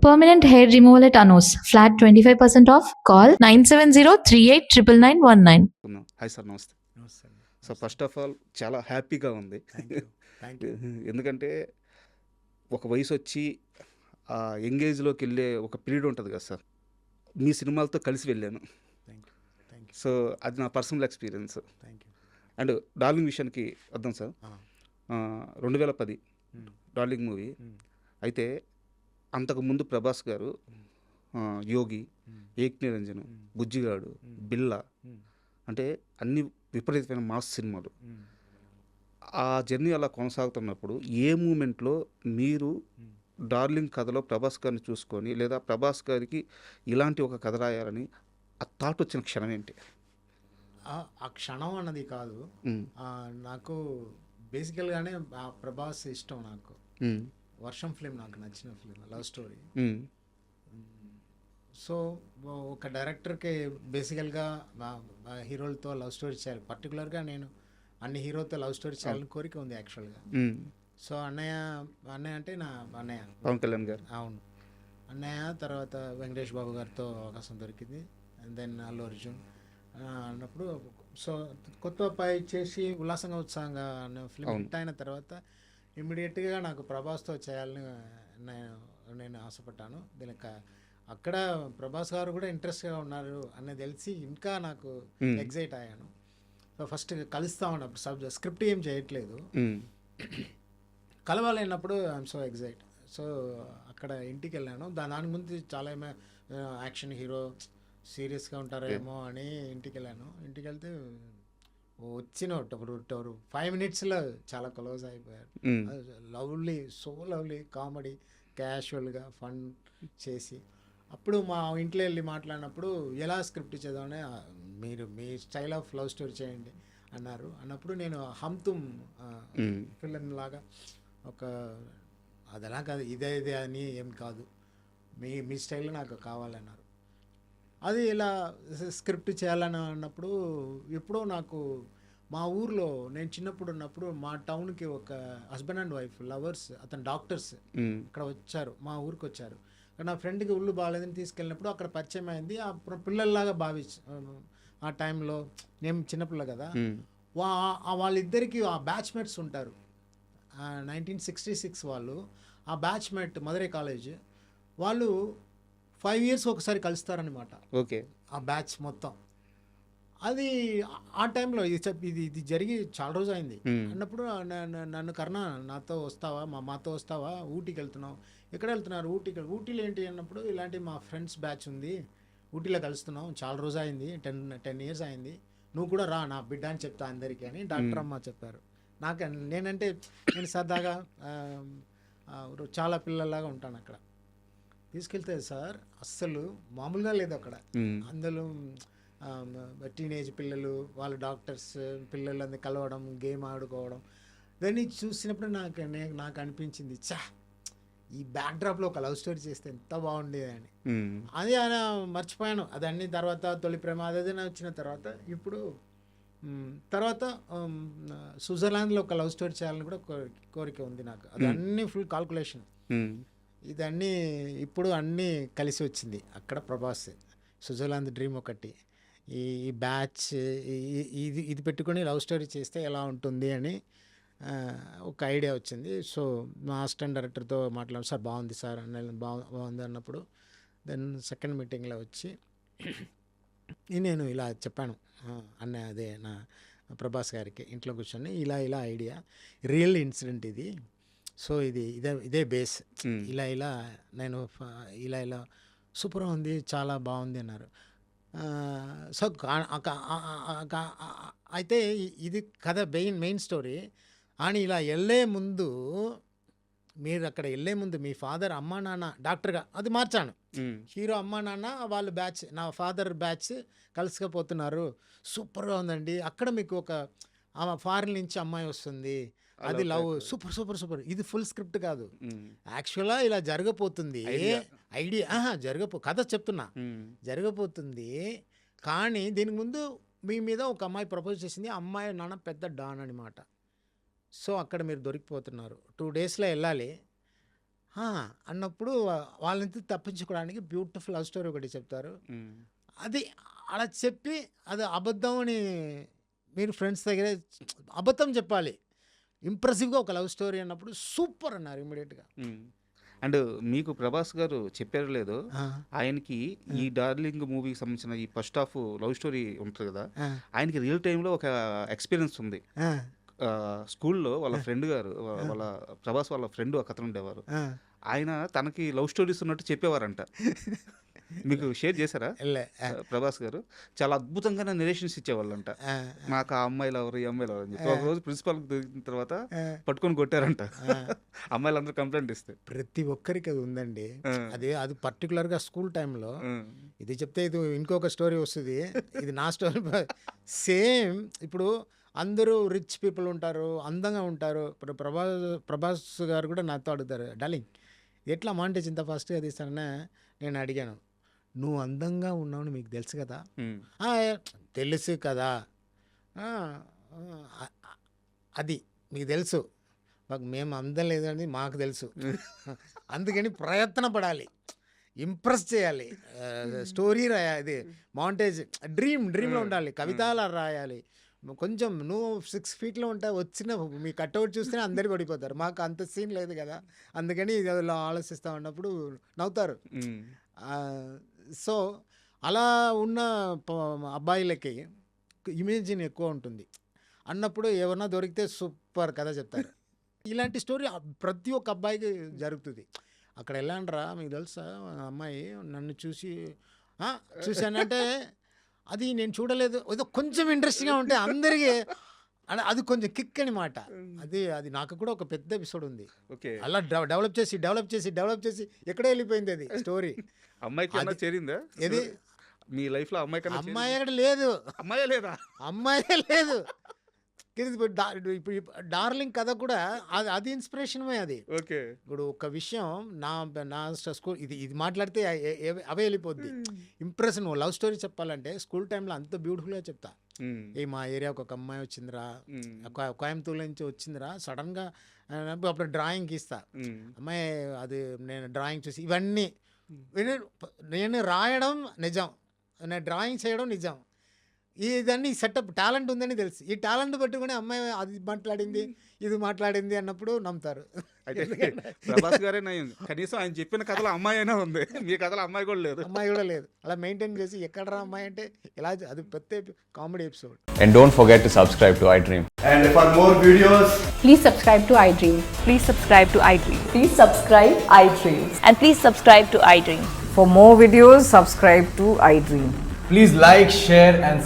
Permanent hair removal at Anos. Flat 25% off. Call 970-389919. Hi sir, నమస్తే. నమస్తే. So first of all చాలా హ్యాపీగా ఉంది. Thank you. ఎందుకంటే ఒక వయసు వచ్చి ఆ ఎంగేజ్లోకి వెళ్ళే ఒక పీరియడ్ ఉంటుంది కదా సార్, మీ సినిమాలతో కలిసి వెళ్ళాను. Thank you. సో అది నా personal experience. Thank you. And darling విషయానికి వద్దాం సార్. 2010 darling movie. అయితే అంతకుముందు ప్రభాస్ గారు, యోగి, ఏక్ నిరంజన్, బుజ్జిగాడు, బిల్లా, అంటే అన్ని విపరీతమైన మాస్ సినిమాలు. ఆ జర్నీ అలా కొనసాగుతున్నప్పుడు ఏ మూమెంట్లో మీరు డార్లింగ్ కథలో ప్రభాస్ గారిని చూసుకొని, లేదా ప్రభాస్ గారికి ఇలాంటి ఒక కథ రాయాలని ఆ థాట్ వచ్చిన క్షణం ఏంటి? ఆ క్షణం అన్నది కాదు, నాకు బేసికల్గానే ప్రభాస్ ఇష్టం. నాకు వర్షం ఫిలిం నాకు నచ్చిన ఫిలిం, లవ్ స్టోరీ. సో ఒక డైరెక్టర్కి బేసికల్గా హీరోలతో లవ్ స్టోరీ చేయాలి. పర్టికులర్గా నేను అన్ని హీరోతో లవ్ స్టోరీ చేయాలని కోరిక ఉంది యాక్చువల్గా. సో అన్నయ్య అంటే నా అన్నయ్య పవన్ కళ్యాణ్ గారు. అవును, అన్నయ్య. తర్వాత వెంకటేష్ బాబు గారితో అవకాశం దొరికింది. అండ్ దెన్ అల్లు అర్జున్ అన్నప్పుడు, సో కొత్త పై చేసి ఉల్లాసంగా ఉత్సాహంగా అనే ఫిలిం హిట్ అయిన తర్వాత ఇమ్మీడియట్గా నాకు ప్రభాస్తో చేయాలని నేను ఆశపడ్డాను. దీనికి అక్కడ ప్రభాస్ గారు కూడా ఇంట్రెస్ట్గా ఉన్నారు అనేది తెలిసి ఇంకా నాకు ఎగ్జైట్ అయ్యాను. సో ఫస్ట్ కలుస్తా ఉన్నప్పుడు స్క్రిప్ట్ ఏం చేయట్లేదు, కలవాలన్నప్పుడు ఐఎమ్ సో ఎగ్జైట్. సో అక్కడ ఇంటికి వెళ్ళాను. దానికి ముందు చాలా యాక్షన్ హీరో సీరియస్గా ఉంటారేమో అని ఇంటికి వెళ్ళాను. ఇంటికి వెళ్తే వచ్చిన 5 minutesలో చాలా క్లోజ్ అయిపోయారు. లవ్లీ, సో లవ్లీ, కామెడీ, క్యాషువల్గా ఫన్ చేసి, అప్పుడు మా ఇంట్లో వెళ్ళి మాట్లాడినప్పుడు ఎలా స్క్రిప్ట్ చేద్దామని, మీరు మీ స్టైల్ ఆఫ్ లవ్ స్టోరీ చేయండి అన్నప్పుడు నేను హమ్ తుమ్ ఫిలిం లాగా ఒక అదలా కాదు, ఇదే అని ఏం కాదు, మీ స్టైల్లో నాకు కావాలన్నారు. అది ఇలా స్క్రిప్ట్ చేయాలని అన్నప్పుడు ఎప్పుడో నాకు మా ఊర్లో నేను చిన్నప్పుడు ఉన్నప్పుడు మా టౌన్కి ఒక హస్బెండ్ అండ్ వైఫ్ లవర్స్, అతను డాక్టర్స్ ఇక్కడ వచ్చారు, మా ఊరికి వచ్చారు. నా ఫ్రెండ్కి ఒళ్ళు బాగాలేదని తీసుకెళ్ళినప్పుడు అక్కడ పరిచయం అయింది. అప్పుడు పిల్లల్లాగా ఆ టైంలో నేను చిన్నపిల్ల కదా, వాళ్ళిద్దరికి ఆ బ్యాచ్మేట్స్ ఉంటారు. 1966 వాళ్ళు, ఆ బ్యాచ్మేట్ మధురై కాలేజ్ వాళ్ళు 5 years ఒకసారి కలుస్తారనమాట. ఓకే, ఆ బ్యాచ్ మొత్తం. అది ఆ టైంలో ఇది జరిగి చాలా రోజు అయింది అన్నప్పుడు నన్ను కర్ణ నాతో వస్తావా, మాతో వస్తావా, ఊటీకి వెళ్తున్నావు. ఎక్కడ వెళ్తున్నారు? ఊటీలో ఏంటి అన్నప్పుడు, ఇలాంటి మా ఫ్రెండ్స్ బ్యాచ్ ఉంది, ఊటీలో కలుస్తున్నాం, చాలా రోజు అయింది, 10 years అయింది, నువ్వు కూడా రా నా బిడ్డ అని చెప్తా అందరికీ అని డాక్టర్ అమ్మ చెప్పారు. నేను సరదాగా చాలా పిల్లల్లాగా ఉంటాను అక్కడ. తీసుకెళ్తే సార్ అస్సలు మామూలుగా లేదు అక్కడ. అందులో టీనేజ్ పిల్లలు, వాళ్ళ డాక్టర్స్ పిల్లలు అందరు కలవడం, గేమ్ ఆడుకోవడం. దాన్ని చూసినప్పుడు నాకు అనిపించింది, ఈ బ్యాక్డ్రాప్లో ఒక లవ్ స్టోరీ చేస్తే ఎంత బాగుండేది అని. అది మర్చిపోయాను. అదన్నీ తర్వాత తొలి ప్రేమ అదేదైనా వచ్చిన తర్వాత, ఇప్పుడు తర్వాత స్విట్జర్లాండ్లో ఒక లవ్ స్టోరీ చేయాలని కూడా కోరిక ఉంది నాకు. అది అన్నీ ఫుల్ కాల్కులేషన్. ఇదన్నీ ఇప్పుడు అన్నీ కలిసి వచ్చింది. అక్కడ ప్రభాస్, స్విట్జర్లాండ్ డ్రీమ్ ఒకటి, ఈ బ్యాచ్, ఇది పెట్టుకొని లవ్ స్టోరీ చేస్తే ఎలా ఉంటుంది అని ఒక ఐడియా వచ్చింది. సో మా అసిస్టెంట్ డైరెక్టర్తో మాట్లాడాను, సార్ బాగుంది సార్ బాగుంది అన్నప్పుడు, దెన్ సెకండ్ మీటింగ్లో వచ్చి నేను ఇలా చెప్పాను అదే నా ప్రభాస్ గారికి ఇంట్లో కూర్చొని, ఇలా ఐడియా, రియల్ ఇన్సిడెంట్ ఇది, సో ఇదే బేస్, ఇలా నేను ఇలా సూపర్గా ఉంది, చాలా బాగుంది అన్నారు. సో అయితే ఇది కథ మెయిన్ స్టోరీ. అని ఇలా వెళ్ళే ముందు, మీరు అక్కడ వెళ్ళే ముందు మీ ఫాదర్ అమ్మా నాన్న డాక్టర్గా అది మార్చాను. హీరో అమ్మా నాన్న వాళ్ళ బ్యాచ్, నా ఫాదర్ బ్యాచ్ కలిసిపోతున్నారు, సూపర్గా ఉందండి. అక్కడ మీకు ఒక ఫారిన్ నుంచి అమ్మాయి వస్తుంది, అది లవ్, సూపర్. ఇది ఫుల్ స్క్రిప్ట్ కాదు, యాక్చువల్గా ఇలా జరగపోతుంది ఐడియా, కథ చెప్తున్నా, జరగపోతుంది. కానీ దీనికి ముందు మీ మీద ఒక అమ్మాయి ప్రపోజ్ చేసింది, అమ్మాయి నాన్న పెద్ద డాన్ అనమాట. సో అక్కడ మీరు దొరికిపోతున్నారు, 2 daysలో వెళ్ళాలి. అన్నప్పుడు వాళ్ళని తప్పించుకోవడానికి బ్యూటిఫుల్ లవ్ స్టోరీ ఒకటి చెప్తారు. అది అలా చెప్పి అది అబద్ధం అని మీరు ఫ్రెండ్స్ దగ్గర అబద్ధం చెప్పాలి, ఇంప్రెసివ్గా ఒక లవ్ స్టోరీ అన్నప్పుడు సూపర్ అన్నారు ఇమీడియట్గా. అండ్ మీకు ప్రభాస్ గారు చెప్పారు లేదో, ఆయనకి ఈ డార్లింగ్ మూవీకి సంబంధించిన ఈ ఫస్ట్ హాఫ్ లవ్ స్టోరీ ఉంటుంది కదా, ఆయనకి రియల్ టైంలో ఒక ఎక్స్పీరియన్స్ ఉంది. స్కూల్లో వాళ్ళ ఫ్రెండ్ గారు, వాళ్ళ ప్రభాస్ వాళ్ళ ఫ్రెండ్ ఒక అతను ఉండేవారు, ఆయన తనకి లవ్ స్టోరీస్ ఉన్నట్టు చెప్పేవారంట. మీకు షేర్ చేశారా? ప్రభాస్ గారు చాలా అద్భుతంగా నెరేషన్స్ ఇచ్చేవాళ్ళంట. నాకు ఆ అమ్మాయిలు ఎవరు, ఈ అమ్మాయిలు ఎవరు అని చెప్పి ఒక రోజు ప్రిన్సిపాల్ దొరికిన తర్వాత పట్టుకొని కొట్టారంట అమ్మాయిలు అందరూ కంప్లైంట్ ఇస్తే. ప్రతి ఒక్కరికి అది ఉందండి. అది పర్టికులర్గా స్కూల్ టైంలో ఇది చెప్తే ఇది ఇంకొక స్టోరీ వస్తుంది, ఇది నా స్టోరీ సేమ్. ఇప్పుడు అందరూ రిచ్ పీపుల్ ఉంటారు, అందంగా ఉంటారు. ఇప్పుడు ప్రభాస్ గారు కూడా నాతో అడుగుతారు, డార్లింగ్ ఎట్లా మాంటేజ్ ఇంత ఫాస్ట్గా తీస్తానని నేను అడిగాను. నువ్వు అందంగా ఉన్నావు మీకు తెలుసు కదా? తెలుసు కదా, అది మీకు తెలుసు, మేము అందం లేదని మాకు తెలుసు. అందుకని ప్రయత్న పడాలి, ఇంప్రెస్ చేయాలి, స్టోరీ రాయాలి, ఇది మాంటేజ్ డ్రీమ్లో ఉండాలి, కవితలు రాయాలి. కొంచెం నువ్వు 6 feet ఉంటా వచ్చిన మీ కట్అవుట్ చూస్తేనే అందరు పడిపోతారు, మాకు అంత సీన్ లేదు కదా, అందుకని ఇలా ఆలోచిస్తూ ఉన్నప్పుడు నవ్వుతారు. సో అలా ఉన్న అబ్బాయిలకి ఇమేజిన్ ఎక్కువ ఉంటుంది అన్నప్పుడు ఏమన్నా దొరికితే సూపర్ కథ చెప్తారు. ఇలాంటి స్టోరీ ప్రతి ఒక్క అబ్బాయికి జరుగుతుంది. అక్కడ వెళ్ళండిరా మీకు తెలుసా, అమ్మాయి నన్ను చూశానంటే అది నేను చూడలేదు, ఏదో కొంచెం ఇంట్రెస్టింగ్గా ఉంటే అందరికీ అది కొంచెం కిక్ అని మాట. అది నాకు కూడా ఒక పెద్ద ఎపిసోడ్ ఉంది. అలా డెవలప్ చేసి ఎక్కడో వెళ్ళిపోయింది అది స్టోరీ. అమ్మాయికి చేరిందా ఏది మీ లైఫ్ లో? అమ్మాయి అక్కడ లేదు, అమ్మాయే లేదు. ఇప్పుడు డార్లింగ్ కథ కూడా అది ఇన్స్పిరేషనే. అది ఇప్పుడు ఒక విషయం నా స్కూల్ ఇది మాట్లాడితే అవే వెళ్ళిపోద్ది. ఇంప్రెషన్ లవ్ స్టోరీ చెప్పాలంటే స్కూల్ టైంలో అంత బ్యూటిఫుల్గా చెప్తా. మా ఏరియాకి ఒక అమ్మాయి వచ్చిందిరా, కోయంబత్తూరు నుంచి వచ్చిందిరా, సడన్గా అప్పుడు డ్రాయింగ్ గీస్తా. అమ్మాయి అది నేను డ్రాయింగ్ చూసి ఇవన్నీ నేను రాయడం నిజం, నేను డ్రాయింగ్ చేయడం నిజం, ఇదన్నీ సెటప్ టాలెంట్ ఉందని తెలుసు. ఈ టాలెంట్ పెట్టుకుని అమ్మాయి అది మాట్లాడింది ఇది మాట్లాడింది అన్నప్పుడు నమ్ముతారు. ప్రభాస్ గారే కనీసం ఆయన చెప్పిన కథలో అమ్మాయి అయినా ఉంది, మీ కథలో అమ్మాయి కూడా లేదు. అలా మెయింటైన్ చేసి ఎక్కడరా అమ్మాయి అంటే ఇలా, అది ప్రతి comedy episode. And don't forget to subscribe to iDream. And for more videos, please subscribe to iDream. Please subscribe to iDream. Please subscribe iDream. And please subscribe to iDream. For more videos, subscribe to iDream. please like, share and